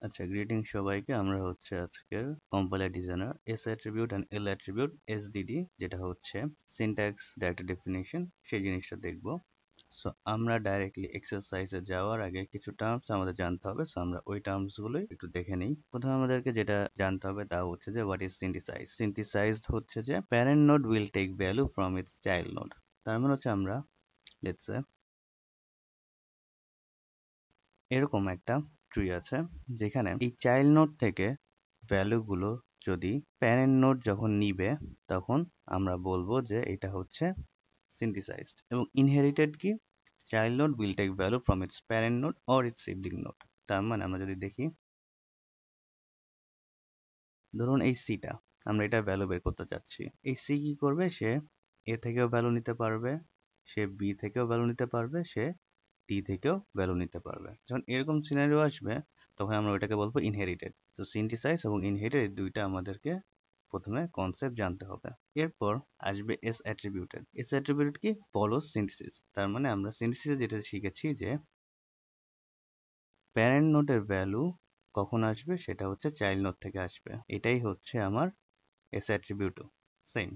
আচ্ছা, গ্রিটিং সবাইকে। আমরা হচ্ছে আজকের compiler designer S attribute and L attribute SDD, যেটা হচ্ছে সিনট্যাক্স ডাটা ডেফিনিশন, সেই জিনিসটা দেখব। সো আমরা ডাইরেক্টলি এক্সারসাইজে যাওয়ার আগে কিছু টার্মস আমাদের জানতে হবে। সো আমরা ওই টার্মস গুলোই একটু দেখে নিই। প্রথমে আমাদেরকে যেটা জানতে হবে তা হচ্ছে যে হোয়াট ইজ সিনথেসাইজ। সিনথেসাইজড হচ্ছে যে parent node will take value from its child node. তার মানে হচ্ছে আমরা লেটস সে এরকম একটা ট্রি আছে, যেখানে এই চাইল্ড নোড থেকে ভ্যালুগুলো যদি প্যারেন্ট নোড যখন নিবে, তখন আমরা বলবো যে এটা হচ্ছে সিনথেসাইজড। এবং ইনহেরিটেড কি? Child node will take value from its parent node or its sibling node. তার মানে আমরা যদি দেখি, ধরুন এই সিটা, আমরা এটা ভ্যালু বের করতে চাচ্ছি। এই সি কি করবে? সে এ থেকেও ভ্যালু নিতে পারবে, সে বি থেকেও ভ্যালু নিতে পারবে, সে ডি থেকেও ভ্যালু নিতে পারবে। যখন এরকম সিনারিও আসবে, তখন আমরা ওইটাকে বলবো ইনহেরিটেড। তো সিনথেসাইজ এবং ইনহেরিটেড এই দুইটা আমাদেরকে প্রথমে কনসেপ্ট জানতে হবে। এরপর আসবে এস অ্যাট্রিবিউটেড। এস অ্যাট্রিবিউটেড কি? Follows synthesis. তার মানে আমরা সিনথেসিসে যেটা শিখেছি যে প্যারেন্ট নোডের ভ্যালু কখন আসবে, সেটা হচ্ছে চাইল্ড নোড থেকে আসবে। এটাই হচ্ছে আমার এস অ্যাট্রিবিউটও সেম,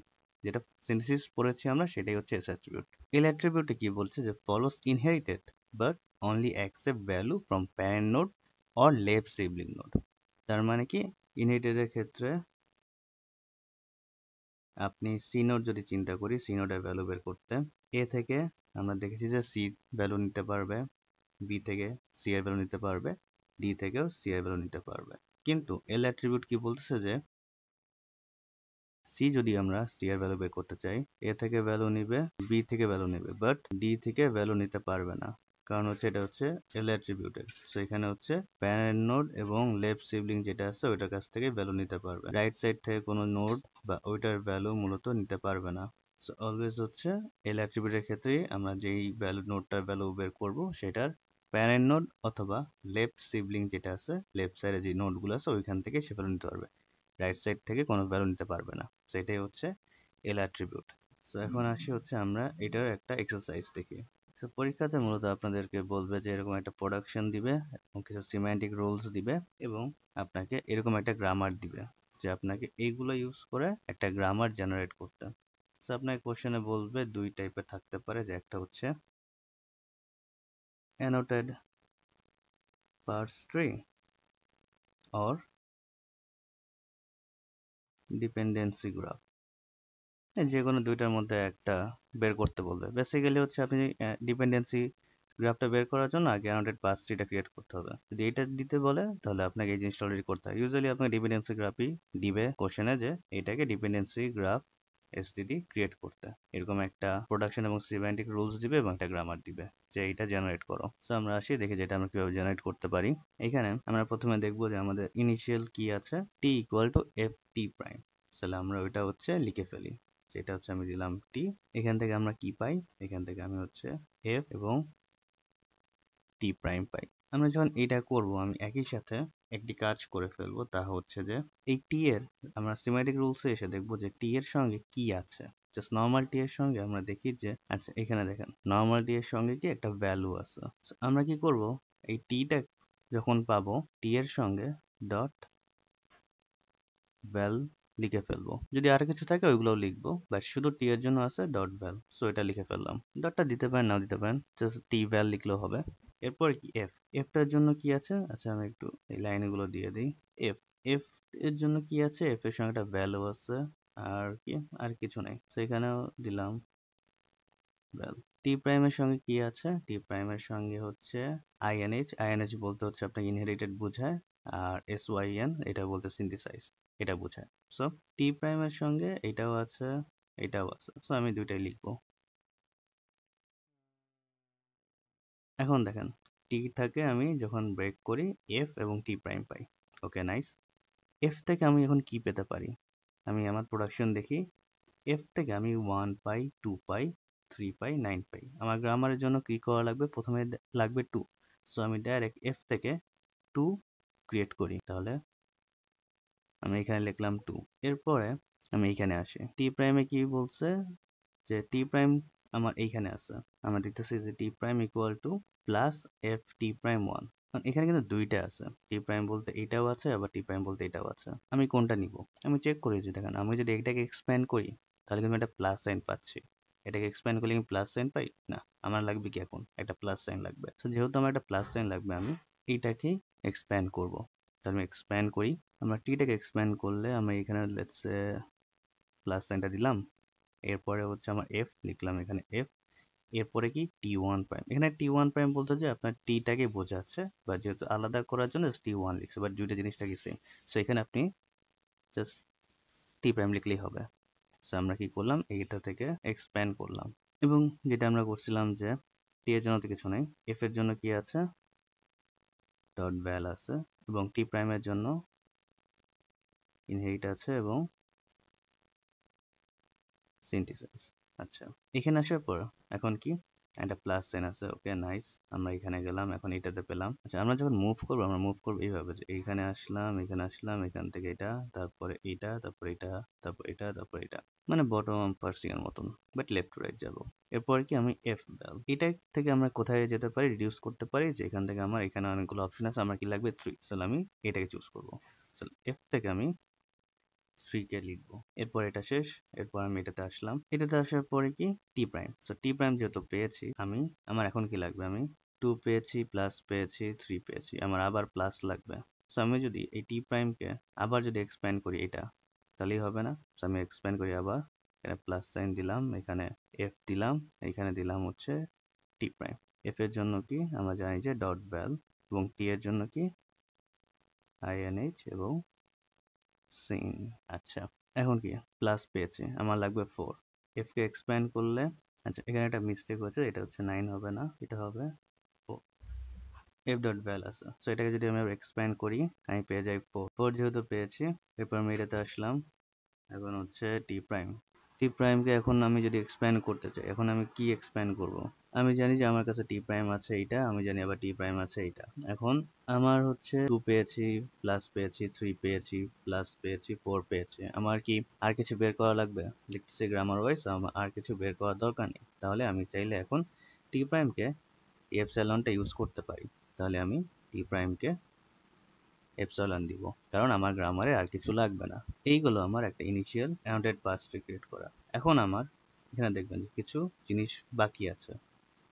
যেটা সিনথেসিস পড়েছি আমরা, সেটাই হচ্ছে এস অ্যাট্রিবিউট। এল অ্যাট্রিবিউটে কি বলছে? যে follows inherited but only accept value from parent node or left sibling node. তার মানে কি? ইনহেরিটেডের ক্ষেত্রে আপনি সি নোড যদি চিন্তা করি, সি নোডের ভ্যালু বের করতে, এ থেকে আমরা দেখেছি যে সি ভ্যালু নিতে পারবে, বি থেকে সি এর ভ্যালু নিতে পারবে, ডি থেকেও সি এর ভ্যালু নিতে পারবে। কিন্তু এল অ্যাট্রিবিউট কি বলতেছে? যে সি যদি আমরা সি এর ভ্যালু বের করতে চাই, এ থেকে ভ্যালু নিবে, বি থেকে ভ্যালু নিবে, বাট ডি থেকে ভ্যালু নিতে পারবে না। কারণ হচ্ছে এটা হচ্ছে এল অ্যাট্রিবিউটেড। সো এখানে হচ্ছে প্যারেন্ট নোড এবং লেফট সিবলিং যেটা আছে ওইটার কাছ থেকে ভ্যালু নিতে পারবে, রাইট সাইড থেকে কোনো নোড বা ওইটার ভ্যালু মূলত নিতে পারবে না। সো অলওয়েজ হচ্ছে এল অ্যাট্রিবিউটের ক্ষেত্রে আমরা যেই ভ্যালু নোডটার ভ্যালু বের করব, সেটার প্যারেন্ট নোড অথবা লেফট সিবলিং যেটা আছে, লেফট সাইডে যে নোডগুলো আছে ওইখান থেকে সে ভ্যালু নিতে পারবে, রাইট সাইড থেকে কোনো ভ্যালু নিতে পারবে না। সেটাই হচ্ছে এল অ্যাট্রিবিউট। সো এখন আসি হচ্ছে আমরা এটার একটা এক্সারসাইজ দেখি। সো পরীক্ষাতে মূলত আপনাদেরকে বলবে যে এরকম একটা প্রোডাকশন দিবে এবং কিছু সিম্যান্টিক রুলস দিবে এবং আপনাকে এরকম একটা গ্রামার দিবে, যে আপনাকে এইগুলো ইউজ করে একটা গ্রামার জেনারেট করতে। সো আপনাকে কোশ্চেনে বলবে দুই টাইপের থাকতে পারে, যে একটা হচ্ছে annotated parse tree or dependency graph. যে কোনো দুইটার মধ্যে একটা বের করতে বলবে। বেসিক্যালি হচ্ছে আপনি ডিপেন্ডেন্সি গ্রাফটা বের করার জন্য আগে অ্যানোটেড পাস ট্রিটা ক্রিয়েট করতে হবে। যদি এটা দিতে বলে, তাহলে আপনাকে এই জিনিসটা অলরেডি করতে হয়। ইউজুয়ালি আপনাকে ডিপেন্ডেন্সি গ্রাফই দিবে কোশ্চেনে, যে এটাকে ডিপেন্ডেন্সি গ্রাফ এসটিডি ক্রিয়েট করতে। এরকম একটা প্রোডাকশন এবং সিমেন্টিক রুলস দিবে এবং একটা গ্রামার দিবে, যে এইটা জেনারেট করো। সো আমরা আসি দেখি যেটা আমরা কিভাবে জেনারেট করতে পারি। এখানে আমরা প্রথমে দেখবো যে আমাদের ইনিশিয়াল কি আছে, T equal to F T prime. তাহলে আমরা ওইটা হচ্ছে লিখে ফেলি, যেটা হচ্ছে আমি দিলাম টি। এখান থেকে আমরা কি পাই? এখান থেকে আমি হচ্ছে এফ এবং টি প্রাইম পাই। আমরা যখন এটা করব, আমি একই সাথে একটি কাজ করে ফেলবো, তা হচ্ছে যে এই টি এর, আমরা সিমেটিক রুলসে এসে দেখবো যে টি এর সঙ্গে কি আছে। জাস্ট নর্মাল টি এর সঙ্গে আমরা দেখি যে, আচ্ছা এখানে দেখেন নর্মাল টি এর সঙ্গে কি একটা ভ্যালু আছে। So, আমরা কি করব? এই টিটা যখন পাবো, টি এর সঙ্গে ডট ভ্যাল লিখে ফেলবো। যদি আর কিছু থাকে ওইগুলোও লিখবো, বাট শুধু টি এর জন্য আছে ডট ভ্যাল। সো এটা লিখে ফেললাম। ডটটা দিতে পারেন, নাও দিতে পারেন, জাস্ট টি ভ্যাল লিখলেও হবে। এরপর কি এফ, এফটার জন্য কি আছে? আচ্ছা আমি একটু এই লাইনগুলো দিয়ে দিই। এফ, এফ এর জন্য কি আছে? এফ এর সঙ্গে একটা ভ্যালু আছে, আর কি, আর কিছু নেই। তো এখানেও দিলাম ভ্যাল। টি প্রাইমের সঙ্গে কি আছে? টি প্রাইমের সঙ্গে হচ্ছে আইএনএইচ। আইএনএইচ বলতে হচ্ছে আপনাকে ইনহেরিটেড বোঝায়, আর এস ওয়াই এন এটা বলতে সিনথেসাইজ, এটা বোঝায়। সো টি প্রাইমের সঙ্গে এটাও আছে, এটাও আছে। সো আমি দুইটাই লিখবো। এখন দেখেন টি থাকে, আমি যখন ব্রেক করি এফ এবং টি প্রাইম পাই। Okay nice. এফ থেকে আমি এখন কি পেতে পারি? আমি আমার প্রোডাকশন দেখি। এফ থেকে আমি 1 পাই, 2 পাই, 3 পাই, 9 পাই। আমার গ্রামারের জন্য কি করা লাগবে? প্রথমে লাগবে 2। সো আমি ডাইরেক্ট এফ থেকে 2 ক্রিয়েট করি। তাহলে আমি এখানে লিখলাম 2। এরপরে আমি এইখানে আসি। টি প্রাইমে কি বলছে? যে টি প্রাইম আমার এইখানে আছে। আমরা দেখতেছি যে T prime equal to plus F T prime 1। এখানে কিন্তু দুইটা আছে, টি প্রাইম বলতে এটাও আছে আবার টি প্রাইম বলতে এটাও আছে। আমি কোনটা নিব? আমি চেক করেছি, দেখেন আমি যদি এটাকে এক্সপ্যান্ড করি তাহলে কিন্তু একটা প্লাস সাইন পাচ্ছি। এটাকে এক্সপ্যান্ড করলে কি প্লাস সাইন পাই না? আমার লাগবে কি এখন একটা প্লাস সাইন লাগবে। তো যেহেতু আমার একটা প্লাস সাইন লাগবে আমি এইটাকেই এক্সপ্যান্ড করব। তাহলে আমি এক্সপ্যান্ড করি। আমরা টিটাকে এক্সপ্যান্ড করলে আমি এখানে লেটস সে প্লাস সাইনটা দিলাম, এরপরে হচ্ছে আমার এফ লিখলাম, এখানে এফ, এরপরে কি টি ওয়ান প্রাইম। এখানে টি ওয়ান প্রাইম বলতে যে আপনার টিটাকে বোঝাচ্ছে, বা যেহেতু আলাদা করার জন্য টি ওয়ান লিখছে, বাট দুইটা জিনিসটা কি সেম। সো এখানে আপনি জাস্ট টি প্রাইম লিখলেই হবে। সো আমরা কি করলাম, এইটা থেকে এক্সপ্যান্ড করলাম, এবং যেটা আমরা করছিলাম যে টি এর জন্য তো কিছু নেই, এফ এর জন্য কি আছে ডট ভ্যাল আছে, এবং টি প্রাইমের জন্য ইনহেরিট আছে এবং সিনথেসাইজ। আচ্ছা, এখানে আসার পর এখন কি একটা প্লাস সাইন আছে, ওকে নাইস। আমরা এখানে গেলাম, এখন এটাতে পেলাম। আচ্ছা, আমরা যখন মুভ করবো আমরা মুভ করবো এইভাবে, যে এইখানে আসলাম, এখানে আসলাম, এখান থেকে এটা, তারপরে এটা, তারপরে এটা, তারপর এটা, তারপর এটা, মানে বটম পার্সিং এর মতন, বাট লেফট টু রাইট যাবো। এরপর কি আমি এফ ভ্যাল, এটা থেকে আমরা কোথায় যেতে পারি, রিডিউস করতে পারি, যে এখান থেকে আমার এখানে অনেকগুলো অপশন আছে, আমার কি লাগবে 3, তাহলে আমি এটাকে চুজ করবো। এফ থেকে আমি 3 কে লিখবো। এরপর এটা শেষ, এরপর আমি এটাতে আসলাম, এটাতে আসার পরে কি টি প্রাইম। সো টি প্রাইম যেহেতু পেয়েছি আমি, আমার এখন কি লাগবে, আমি 2 পেয়েছি, প্লাস পেয়েছি, 3 পেয়েছি, আমার আবার প্লাস লাগবে। সো আমি যদি এই টি প্রাইমকে আবার যদি এক্সপ্যান্ড করি এটা, তাহলেই হবে না। সো আমি এক্সপ্যান্ড করি আবার, এখানে প্লাস সাইন দিলাম, এখানে এফ দিলাম, এখানে দিলাম হচ্ছে টি প্রাইম। এফ এর জন্য কি আমরা জানি যে ডট ভ্যাল, এবং টি এর জন্য কি আইএনএইচ এবং সিন। আচ্ছা, এখন কি প্লাস পেয়েছি, আমার লাগবে 4, এফ কে এক্সপ্যান্ড করলে, আচ্ছা এখানে একটা মিস্টেক হয়েছে, এটা হচ্ছে 9 হবে না, এটা হবে 4, এফ ডট ভ্যাল আছে। সো এটাকে যদি আমি এক্সপ্যান্ড করি আমি পেয়ে যাই 4 যেহেতু পেয়েছি, এরপর আমি এটাতে আসলাম, এখন হচ্ছে টি প্রাইম। টি প্রাইমকে এখন আমি যদি এক্সপ্যান্ড করতে চাই, এখন আমি কি এক্সপ্যান্ড করব? আমি জানি যে আমার কাছে টি প্রাইম আছে এইটা, আমি জানি আবার টি প্রাইম আছে এইটা। এখন আমার হচ্ছে 2 পেয়েছি, প্লাস পেয়েছি, 3 পেয়েছি, প্লাস পেয়েছি, 4 পেয়েছি, আমার কি আর কিছু বের করা লাগবে? লিখতেছি গ্রামার ওয়াইজ, আমার আর কিছু বের করার দরকার নেই। তাহলে আমি চাইলে এখন টি প্রাইমকে এপসাইলনটা ইউজ করতে পারি। তাহলে আমি টি প্রাইমকে এপসাইলন দিব, কারণ আমার গ্রামারে আর কিছু লাগবে না। এইগুলো আমার একটা ইনিশিয়াল অ্যানোটেড পার্টস ক্রিয়েট করা। এখন আমার এখানে দেখবেন যে কিছু জিনিস বাকি আছে,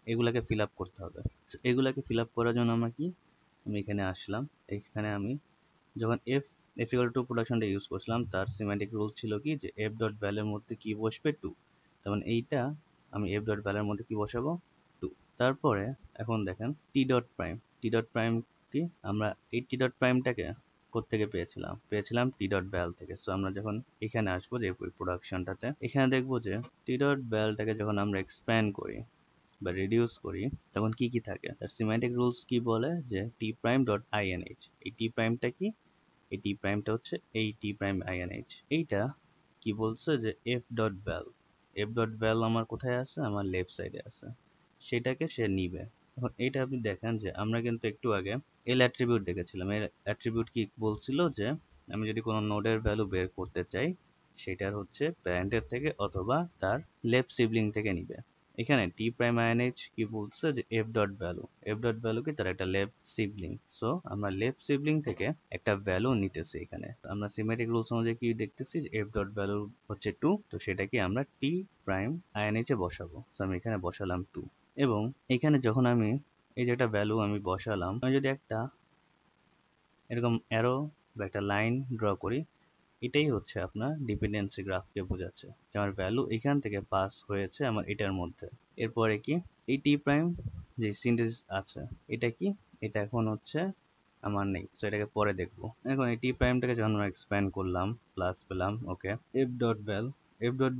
এগুলাকে ফিল আপ করতে হবে। এগুলাকে ফিল আপ করার জন্য আমরা কি, আমি এখানে আসলাম, এখানে আমি যখন এফ ইকুয়াল টু প্রোডাকশনটা ইউজ করছিলাম, তার সিমেন্টিক রুলস ছিল কি, যে এফ ডট ভ্যালের মধ্যে কি বসবে 2, তখন এইটা আমি এফ ডট ভ্যালের মধ্যে কি বসাবো 2। তারপরে এখন দেখেন টি ডট প্রাইম কি, আমরা এই টি ডট প্রাইমটাকে কোত্থেকে পেয়েছিলাম টি ডট ভ্যাল থেকে। সো আমরা যখন এখানে আসবো যে প্রোডাকশনটাতে, এখানে দেখবো যে টি ডট ভ্যালটাকে যখন আমরা এক্সপ্যান্ড করি বা রিডিউস করি, তখন কি কি থাকে, তার সিমেন্টিক রুলস কি বলে, যে টি প্রাইম ডট আইএনএইচ। এই টি প্রাইমটা কি, এই টি প্রাইমটা হচ্ছে এই টি প্রাইম আইএনএইচ। এইটা কি বলছে, যে F dot val, F dot ভ্যাল আমার কোথায় আছে, আমার লেফট সাইডে আছে, সেটাকে সে নিবে। এখন এইটা আপনি দেখেন যে আমরা কিন্তু একটু আগে এল অ্যাট্রিবিউট দেখেছিলাম, এর অ্যাট্রিবিউট কি বলছিল, যে আমি যদি কোনো নোডের ভ্যালু বের করতে চাই, সেটার হচ্ছে প্যারেন্টের থেকে অথবা তার লেফট সিবলিং থেকে নিবে। এখানে টি প্রাইম আইএনএইচ কি বলছে, যে এফ ডট ভ্যালু কি তার একটা লেফট সিবলিং। সো আমরা লেফট সিবলিং থেকে একটা ভ্যালু নিতেছি। এখানে আমরা সিমেট্রিক রুলস অনুযায়ী কি দেখতেছি, যে এফ ডট ভ্যালু হচ্ছে 2, তো সেটাকে আমরা টি প্রাইম আইএনএইচ এ বসাবো। সো আমি এখানে বসালাম 2, এবং এখানে যখন আমি এই যে একটা ভ্যালু আমি বসালাম, আমি যদি একটা এরকম অ্যারো বা একটা লাইন ড্র করি, এটাই হচ্ছে আপনার ডিপেন্ডেন্সি গ্রাফকে বোঝাচ্ছে, যে আমার ভ্যালু এখান থেকে পাস হয়েছে আমার এটার মধ্যে। এরপরে কি এই টি প্রাইম যে সিনথেসিস আছে, এটা কি, এটা এখন হচ্ছে আমার নেই, তো এটাকে পরে দেখবো। এখন এই টি প্রাইমটাকে যখন আমরা এক্সপ্যান্ড করলাম, প্লাস পেলাম, ওকে। এফ ডট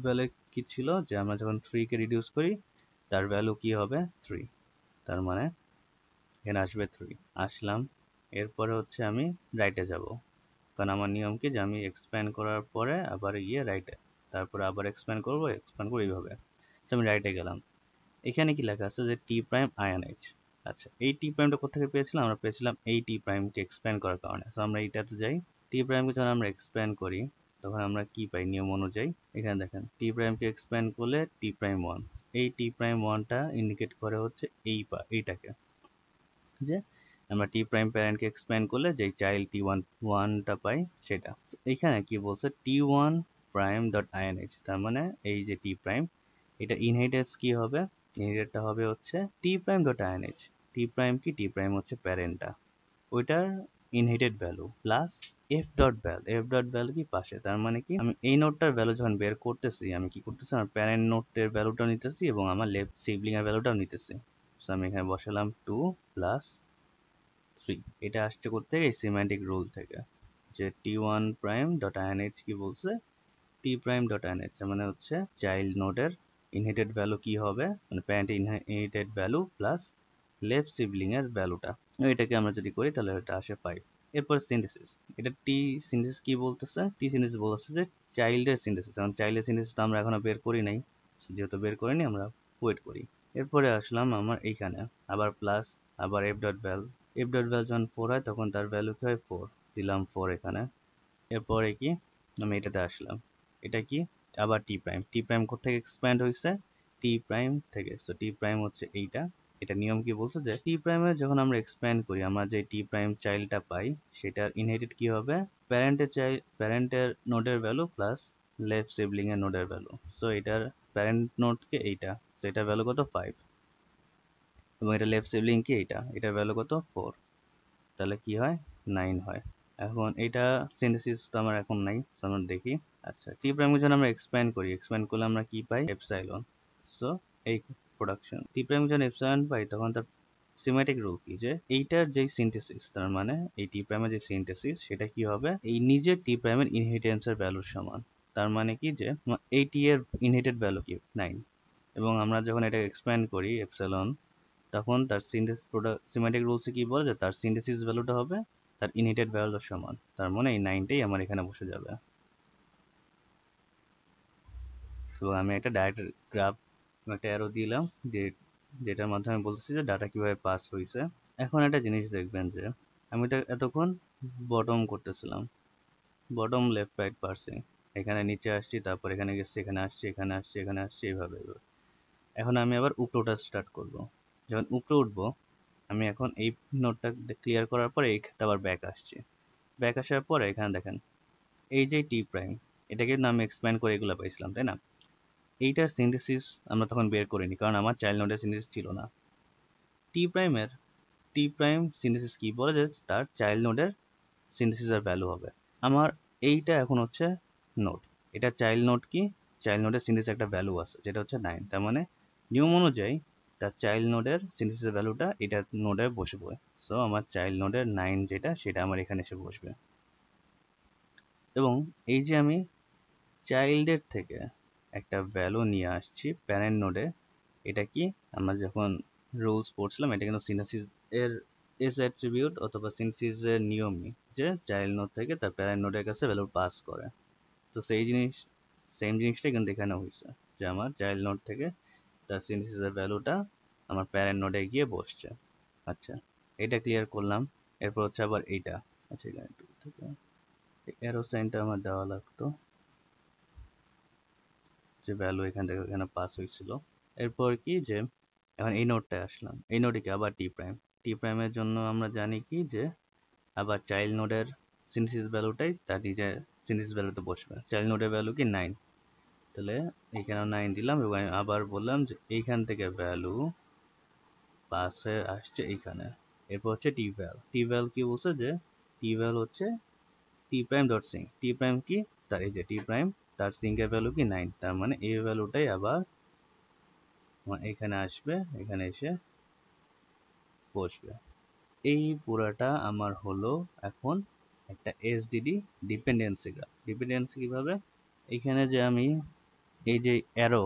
ভ্যাল কি ছিল, যে আমরা যখন 3 কে রিডিউস করি তার ভ্যালু কি হবে 3, তার মানে এখানে আসবে 3। আসলাম, এরপরে হচ্ছে আমি রাইটে যাব, কারণ আমার নিয়ম কি, যে আমি এক্সপ্যান্ড করার পরে আবার গিয়ে রাইটে, তারপরে আবার এক্সপ্যান্ড করবো এইভাবে। তো আমি রাইটে গেলাম, এখানে কি লেখা আছে, যে টি প্রাইম আইএনএইচ। আচ্ছা, এই টি প্রাইমটা কোথা থেকে পেয়েছিলাম, আমরা পেয়েছিলাম এই টি প্রাইমকে এক্সপ্যান্ড করার কারণে। সো আমরা এইটাতে যাই, টি প্রাইমকে যখন আমরা এক্সপ্যান্ড করি, তখন আমরা কি পাই নিয়ম অনুযায়ী, এখানে দেখেন টি প্রাইমকে এক্সপ্যান্ড করলে টি প্রাইম 1, এই টি প্রাইম 1টা ইন্ডিকেট করে হচ্ছে এইটাকে, যে আমরা টি প্রাইম প্যারেন্টকে এক্সপ্যান্ড করলে যে চাইল্ড টি ওয়ানটা পাই সেটা। এখানে কি বলছে টি ওয়ান প্রাইম ডট আইএনএইচ, তার মানে এই যে টি প্রাইম এটা ইনহেরিটেন্স কি হবে, ইনহেরিটেডটা হবে হচ্ছে T prime dot INH. T prime কি, টি প্রাইম হচ্ছে প্যারেন্টটা, ওইটার inherited value plus F dot val, F dot val কি পাশে, তার মানে কি আমি এই নোটটার ভ্যালু যখন বের করতেছি আমি কি করতেছি আমার প্যারেন্ট নোটের ভ্যালুটাও নিতেছি এবং আমার লেফট সিবলিং এর ভ্যালুটাও নিতেছি। সো আমি এখানে বসালাম 2 প্লাস 3, এটা আসছে করতে এই সিম্যান্টিক রুল থেকে যে টি ওয়ান প্রাইম ডট আইএনএইচ কি বলছে টি প্রাইম ডট আইএনএইচ, মানে হচ্ছে চাইল্ড নোডের ইনহেরিটেড ভ্যালু কি হবে, মানে parent inherited value plus left sibling এর ভ্যালুটা, এটাকে আমরা যদি করি তাহলে এটা আসে 5। এরপর সিনথেসিস, এটা টি সিনথেসিস কি বলতেছে, টি সিনথেসিস বলতেছে যে চাইল্ডের সিনথেসিস, কারণ চাইল্ডের সিনথেসিসটা আমরা এখনো বের করি নাই, যেহেতু বের করিনি আমরা ওয়েট করি। এরপরে আসলাম আমার এইখানে আবার প্লাস আবার F dot val, F dot ভ্যাল যখন 4 হয় তখন তার ভ্যালু কি হয় 4, দিলাম 4 এখানে। এরপরে কি আমি এটাতে আসলাম, এটা কি আবার টি প্রাইম, টি প্রাইম কোথেকে এক্সপ্যান্ড হয়েছে টি প্রাইম থেকে, সো টি প্রাইম হচ্ছে এইটা। এটা নিয়ম কি বলছে যে টি প্রাইমের যখন আমরা এক্সপ্যান্ড করি আমরা যে টি প্রাইম চাইল্ডটা পাই সেটার ইনহেরিটেড কি হবে প্যারেন্টের নোডের ভ্যালু প্লাস লেফট সিবলিং এর নোডের ভ্যালু। সো এটার প্যারেন্ট নোডকে এইটা, সো এটার ভ্যালু কত 5 এবং এটা লেফট সিবলিং কি এইটা, এটার ভ্যালু কত 4, তাহলে কি হয় 9 হয়। এখন এটা সিনথেসিস তো আমার এখন নাই, তো আমরা দেখি। আচ্ছা টি প্রাইমকে যখন আমরা এক্সপ্যান্ড করি, এক্সপ্যান্ড করলে আমরা কি পাই এপসাইলন। সো এই প্রোডাকশন টি প্রাইম যখন এপসাইলন পাই তখন তার সিমেটিক রুল কি যে এইটার যে সিনথেসিস, তার মানে এই টি প্রাইমের যে সিনথেসিস সেটা কি হবে এই নিজের টি প্রাইমের ইনহেরিটেন্সের ভ্যালুর সমান। তার মানে কি যে এই টি এর ইনহেরিটেড ভ্যালু কি 9, এবং আমরা যখন এটা এক্সপ্যান্ড করি এপসাইলন তখন তার সিমেটিক রুলসে কি বলে যে তার সিনথেসিস ভ্যালুটা হবে তার ইনহেরিটেড ভ্যালুর সমান, তার মানে এই 9টাই আমার এখানে বসে যাবে। তো আমি একটা ডাইরেক্ট গ্রাফ একটা অ্যারো দিলাম যে যেটার মাধ্যমে বলতেছি যে ডাটা কিভাবে পাস হয়েছে। এখন একটা জিনিস দেখবেন যে আমি এটা এতক্ষণ বটম করতেছিলাম, বটম লেফট রাইট পার্সিং, এখানে নিচে আসছি তারপর এখানে গেছি এখানে আসছি এখানে আসছি এখানে আসছি এইভাবে। এখন আমি আবার উপরে ওঠা স্টার্ট করব, যখন উপরে উঠবো আমি এখন এই নোটটা ক্লিয়ার করার পরে এই ক্ষেত্রে আবার ব্যাক আসছি, ব্যাক আসার পরে এখানে দেখেন এই যে টি প্রাইম এটাকে আমি এক্সপ্যান্ড করে এগুলো পাইছিলাম তাই না, এইটার সিনথেসিস আমরা তখন বের করিনি কারণ আমার চাইল্ড নোডের সিনথেসিস ছিল না। টি প্রাইমের টি প্রাইম সিনথেসিস কি বলে যে তার চাইল্ড নোডের সিনথেসিসের ভ্যালু হবে আমার এইটা এখন হচ্ছে নোড, এটা চাইল্ড নোড কি চাইল্ড নোডের সিনথেসিস একটা ভ্যালু আছে যেটা হচ্ছে 9, তার মানে নিয়ম অনুযায়ী তার চাইল্ড নোডের সিনথেসিসের ভ্যালুটা এটা নোডে বসবে। সো আমার চাইল্ড নোডের 9 যেটা সেটা আমার এখানে এসে বসবে। এবং এই যে আমি চাইল্ডের থেকে একটা ভ্যালু নিয়ে আসছি প্যারেন্ট নোডে, এটা কি আমরা যখন রুলস পড়ছিলাম এটা কিন্তু সিনথেসিস এর এস অ্যাট্রিবিউট অথবা সিনথেসিস এর নিয়মই যে চাইল্ড নোড থেকে তার প্যারেন্ট নোডের কাছে ভ্যালু পাস করে। তো সেই জিনিস সেম জিনিসটাই কিন্তু এখানে হয়েছে যে আমার চাইল্ড নোড থেকে তার সিনথেসিস এর ভ্যালুটা আমার প্যারেন্ট নোডে গিয়ে বসছে। আচ্ছা এটা ক্লিয়ার করলাম। এরপর হচ্ছে আবার এইটা, আচ্ছা এখানে এরো সাইনটা আমার দেওয়া লাগতো যে ভ্যালু এখান থেকে এখানে পাস হয়েছিল। এরপর কি যে এখন এই নোডটায় আসলাম, এই নোডে কি আবার টি প্রাইম, টি প্রাইমের জন্য আমরা জানি কি যে আবার চাইল্ড নোডের সিনথেসিস ভ্যালুটাই তার নিজের সিনথেসিস ভ্যালুতে বসবে, চাইল্ড নোডের ভ্যালু কি 9, তাহলে এইখানে 9 দিলাম এবং আমি আবার বললাম যে এইখান থেকে ভ্যালু পাস হয়ে আসছে এইখানে। এরপর হচ্ছে টি ভ্যাল, টি ভ্যাল কি বলছে যে টি ভ্যাল হচ্ছে টি প্রাইম ডট সিঙ্ক, টি প্রাইম কি তার এই যে টি প্রাইম তার সিঙ্কের ভ্যালু কি 9, তার মানে এই ভ্যালুটাই আবার এখানে আসবে, এখানে এসে বসবে। এই পুরাটা আমার হলো এখন একটা এসডিডি ডিপেন্ডেন্সি গ্রাফ। ডিপেন্ডেন্সি কিভাবে, এখানে যে আমি এই যে অ্যারো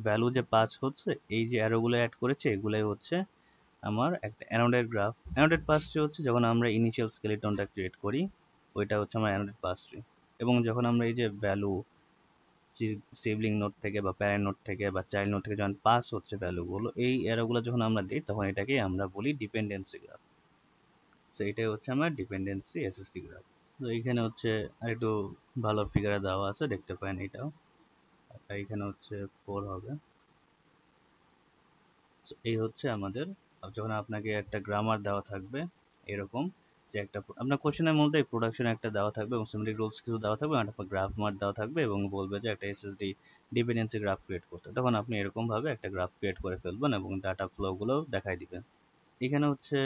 ভ্যালু যে পাস হচ্ছে এই যে অ্যারোগুলো অ্যাড করেছে এগুলাই হচ্ছে আমার একটা অ্যানোডেড গ্রাফ। অ্যানোডেড পাস ট্রি হচ্ছে যখন আমরা ইনিশিয়াল স্কেলেটনটা ক্রিয়েট করি ওইটা হচ্ছে আমার অ্যানোডেড পাস ট্রি, এবং যখন আমরা এই যে ভ্যালু সিবলিং নোড থেকে বা প্যারেন্ট নোড থেকে বা চাইল্ড নোড থেকে যখন পাস হচ্ছে ভ্যালুগুলো এই অ্যারোগুলো যখন আমরা দিই তখন এটাকে আমরা বলি ডিপেন্ডেন্সি গ্রাফ। সো এটাই হচ্ছে আমার ডিপেন্ডেন্সি এসএসটি গ্রাফ। তো এইখানে হচ্ছে আরেকটু ভালো ফিগারে দেওয়া আছে দেখতে পারেন, এটাও এইখানে হচ্ছে 4 হবে। এই হচ্ছে আমাদের যখন আপনাকে একটা গ্রামার দেওয়া থাকবে এরকম যে একটা আপনার কোশ্চেনের মধ্যে প্রোডাকশনে একটা দেওয়া থাকবে এবং সিমেট্রিক রুলস কিছু দেওয়া থাকবে, আর একটা গ্রাফ মার্ক দেওয়া থাকবে এবং বলবে যে একটা এসএসডি ডিপেন্ডেন্সি গ্রাফ ক্রিয়েট করতে। তখন আপনি এরকম ভাবে একটা গ্রাফ ক্রিয়েট করে ফেলবেন এবং ডাটা ফ্লোগুলো দেখাই দিবেন। এখানে হচ্ছে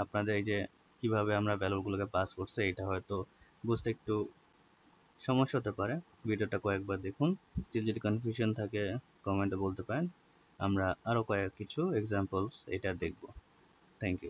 আপনাদের এই যে কিভাবে আমরা ভ্যালুগুলোকে পাস করছে এটা হয়তো বুঝতে একটু সমস্যা হতে পারে। ভিডিওটা কয়েকবার দেখুন। স্টিল যদি কনফিউশন থাকে কমেন্টে বলতে পারেন, আমরা আরও কিছু এক্সাম্পলস এটা দেখব। Thank you.